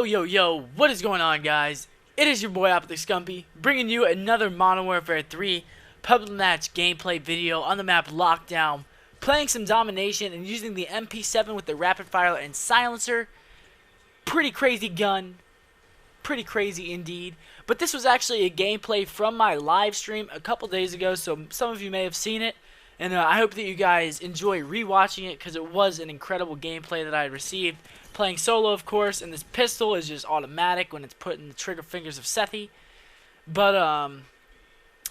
Yo, what is going on, guys? It is your boy Scumpy, bringing you another Modern Warfare 3 public match gameplay video on the map Lockdown, playing some domination and using the MP7 with the rapid fire and silencer. Pretty crazy gun, pretty crazy indeed. But this was actually a gameplay from my live stream a couple days ago, so some of you may have seen it. And I hope that you guys enjoy rewatching it because it was an incredible gameplay that I received. Playing solo, of course, and this pistol is just automatic when it's put in the trigger fingers of Sethi. But,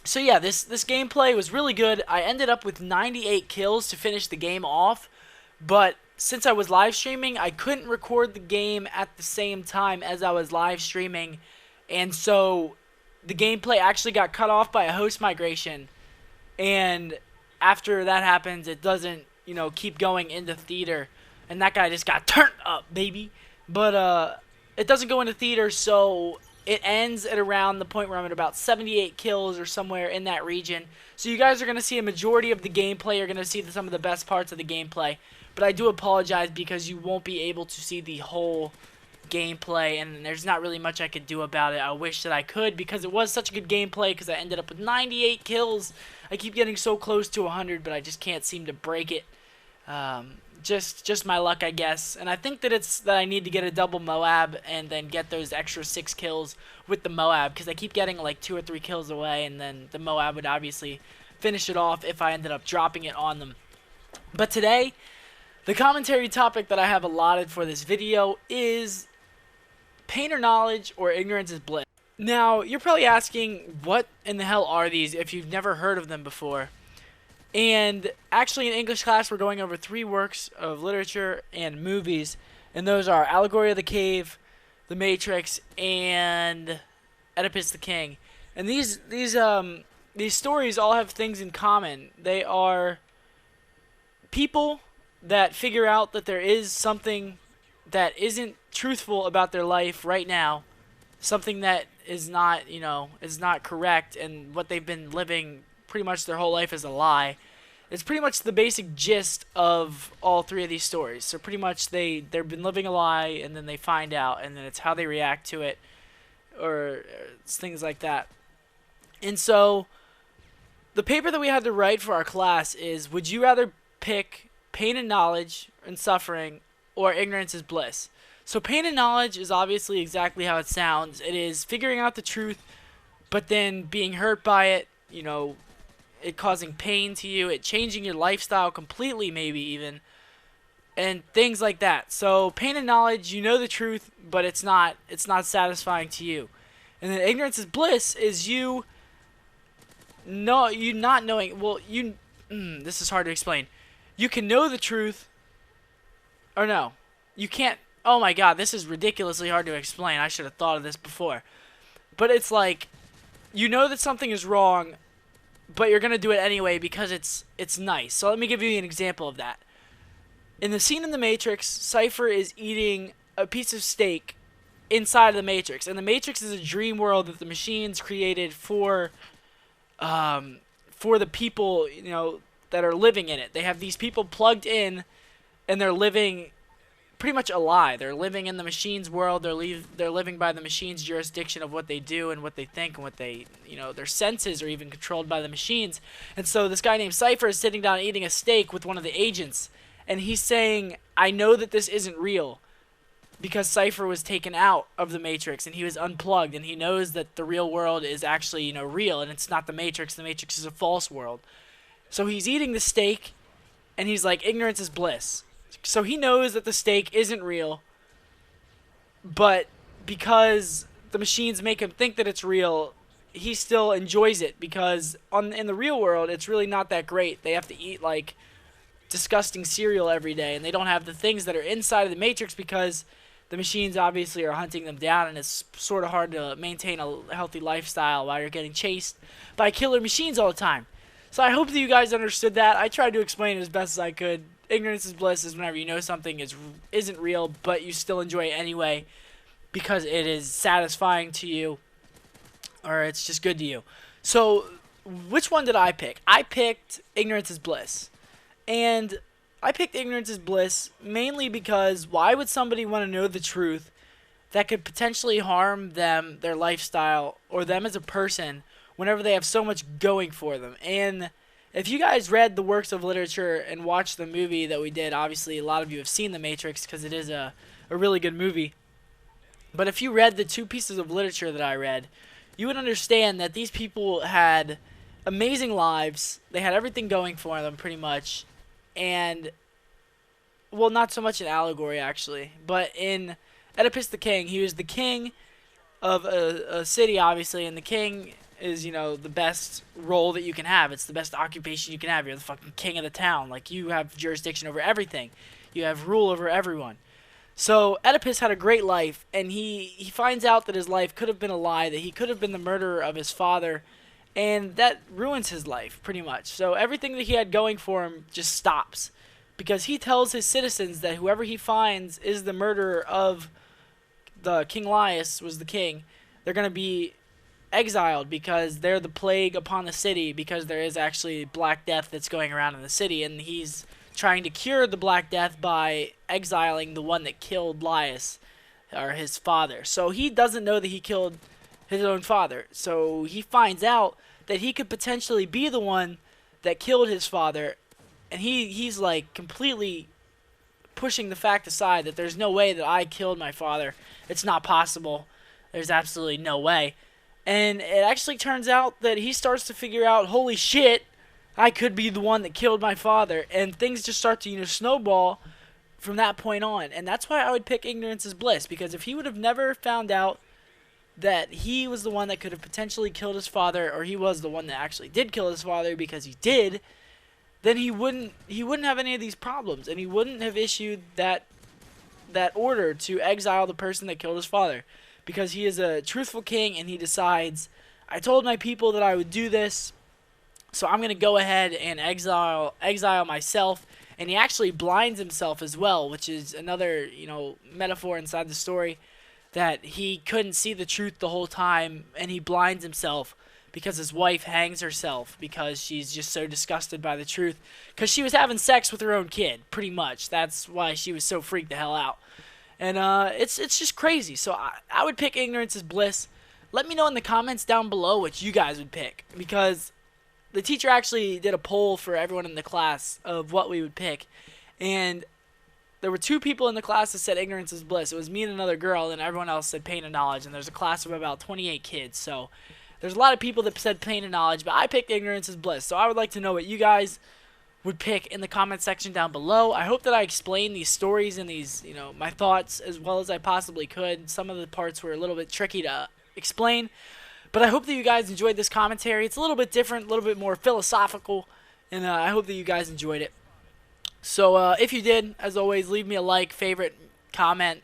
so yeah, this gameplay was really good. I ended up with 98 kills to finish the game off. But since I was live streaming, I couldn't record the game at the same time as I was live streaming. And so the gameplay actually got cut off by a host migration. And after that happens, it doesn't, keep going into theater. And that guy just got turned up, baby. But it doesn't go into theater, so it ends at around the point where I'm at about 78 kills or somewhere in that region. So you guys are going to see a majority of the gameplay. You're going to see some of the best parts of the gameplay. But I do apologize because you won't be able to see the whole gameplay, and there's not really much I could do about it. I wish that I could because it was such a good gameplay because I ended up with 98 kills. I keep getting so close to 100, but I just can't seem to break it. Just my luck, I guess. And I think that I need to get a double Moab and then get those extra 6 kills with the Moab because I keep getting like 2 or 3 kills away, and then the Moab would obviously finish it off if I ended up dropping it on them. But today, the commentary topic that I have allotted for this video is pain or knowledge or ignorance is bliss. Now, you're probably asking, what in the hell are these if you've never heard of them before? And actually in English class we're going over 3 works of literature and movies, and those are Allegory of the Cave, The Matrix, and Oedipus the King. And these stories all have things in common. They are people that figure out that there is something that isn't truthful about their life right now, something that is not, is not correct, and what they've been living pretty much their whole life is a lie. It's pretty much the basic gist of all 3 of these stories. So pretty much they've been living a lie, and then they find out, and then it's how they react to it, or it's things like that. And so the paper that we had to write for our class is, would you rather pick pain and knowledge and suffering, or ignorance is bliss? So pain and knowledge is obviously exactly how it sounds. It is figuring out the truth, but then being hurt by it, it causing pain to you, it changing your lifestyle completely, maybe even, and things like that. So pain and knowledge, you know the truth, but it's not satisfying to you. And then ignorance is bliss is you not knowing. Well, this is hard to explain. You can know the truth, or no, you can't. Oh my God, this is ridiculously hard to explain. I should have thought of this before. But it's like, you know that something is wrong, but you're going to do it anyway because it's nice. So let me give you an example of that. In the scene in The Matrix, Cypher is eating a piece of steak inside of the Matrix. And the Matrix is a dream world that the machines created for the people, that are living in it. They have these people plugged in, and they're living pretty much a lie. They're living in the machine's world. They're living by the machine's jurisdiction of what they do and what they think and what they, their senses are even controlled by the machines. And so this guy named Cypher is sitting down eating a steak with one of the agents, and he's saying, I know that this isn't real, because Cypher was taken out of the Matrix and he was unplugged, and he knows that the real world is actually, real, and it's not the Matrix. The Matrix is a false world. So he's eating the steak, and he's like, ignorance is bliss. So he knows that the steak isn't real, but because the machines make him think that it's real, he still enjoys it because in the real world, it's really not that great. They have to eat like disgusting cereal every day, and they don't have the things that are inside of the Matrix because the machines obviously are hunting them down, and it's sort of hard to maintain a healthy lifestyle while you're getting chased by killer machines all the time. So I hope that you guys understood that. I tried to explain it as best as I could. Ignorance is bliss is whenever you know something isn't real, but you still enjoy it anyway because it is satisfying to you, or it's just good to you. So which one did I pick? I picked ignorance is bliss. And I picked ignorance is bliss mainly because why would somebody want to know the truth that could potentially harm them, their lifestyle, or them as a person whenever they have so much going for them. And if you guys read the works of literature and watched the movie that we did, obviously a lot of you have seen The Matrix because it is a really good movie. But if you read the 2 pieces of literature that I read, you would understand that these people had amazing lives. They had everything going for them pretty much. And, well, not so much an allegory actually, but in Oedipus the King, he was the king of a city, obviously, and the king is, you know, the best role that you can have. It's the best occupation you can have. You're the fucking king of the town. Like, you have jurisdiction over everything. You have rule over everyone. So Oedipus had a great life, and he finds out that his life could have been a lie, that he could have been the murderer of his father, and that ruins his life, pretty much. So everything that he had going for him just stops, because he tells his citizens that whoever he finds is the murderer of the King Laius, was the king, they're going to be exiled because they're the plague upon the city, because there is actually Black Death that's going around in the city, and he's trying to cure the Black Death by exiling the one that killed Laius, or his father. So he doesn't know that he killed his own father. So he finds out that he could potentially be the one that killed his father, and he's like completely pushing the fact aside that there's no way that I killed my father. It's not possible. There's absolutely no way. And it actually turns out that he starts to figure out, holy shit, I could be the one that killed my father. And things just start to, you know, snowball from that point on. And that's why I would pick ignorance is bliss. Because if he would have never found out that he was the one that could have potentially killed his father, or he was the one that actually did kill his father because he did, then he wouldn't have any of these problems. And he wouldn't have issued that order to exile the person that killed his father. Because he is a truthful king, and he decides, I told my people that I would do this, so I'm going to go ahead and exile myself. And he actually blinds himself as well, which is another, you know, metaphor inside the story, that he couldn't see the truth the whole time, and he blinds himself because his wife hangs herself because she's just so disgusted by the truth, because she was having sex with her own kid, pretty much. That's why she was so freaked the hell out. And it's just crazy. So I would pick ignorance is bliss. Let me know in the comments down below what you guys would pick, because the teacher actually did a poll for everyone in the class of what we would pick, and there were 2 people in the class that said ignorance is bliss. It was me and another girl, and everyone else said pain and knowledge, and there's a class of about 28 kids, so there's a lot of people that said pain and knowledge, but I picked ignorance is bliss. So I would like to know what you guys would pick in the comment section down below. I hope that I explained these stories and these, you know, my thoughts as well as I possibly could. Some of the parts were a little bit tricky to explain, but I hope that you guys enjoyed this commentary. It's a little bit different, a little bit more philosophical, and I hope that you guys enjoyed it. So if you did, as always, leave me a like, favorite, comment,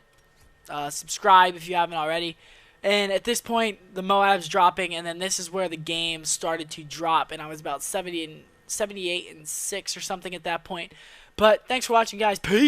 subscribe if you haven't already. And at this point, the Moab's dropping, and then this is where the game started to drop, and I was about 78 and 6 or something at that point. But thanks for watching, guys. Peace.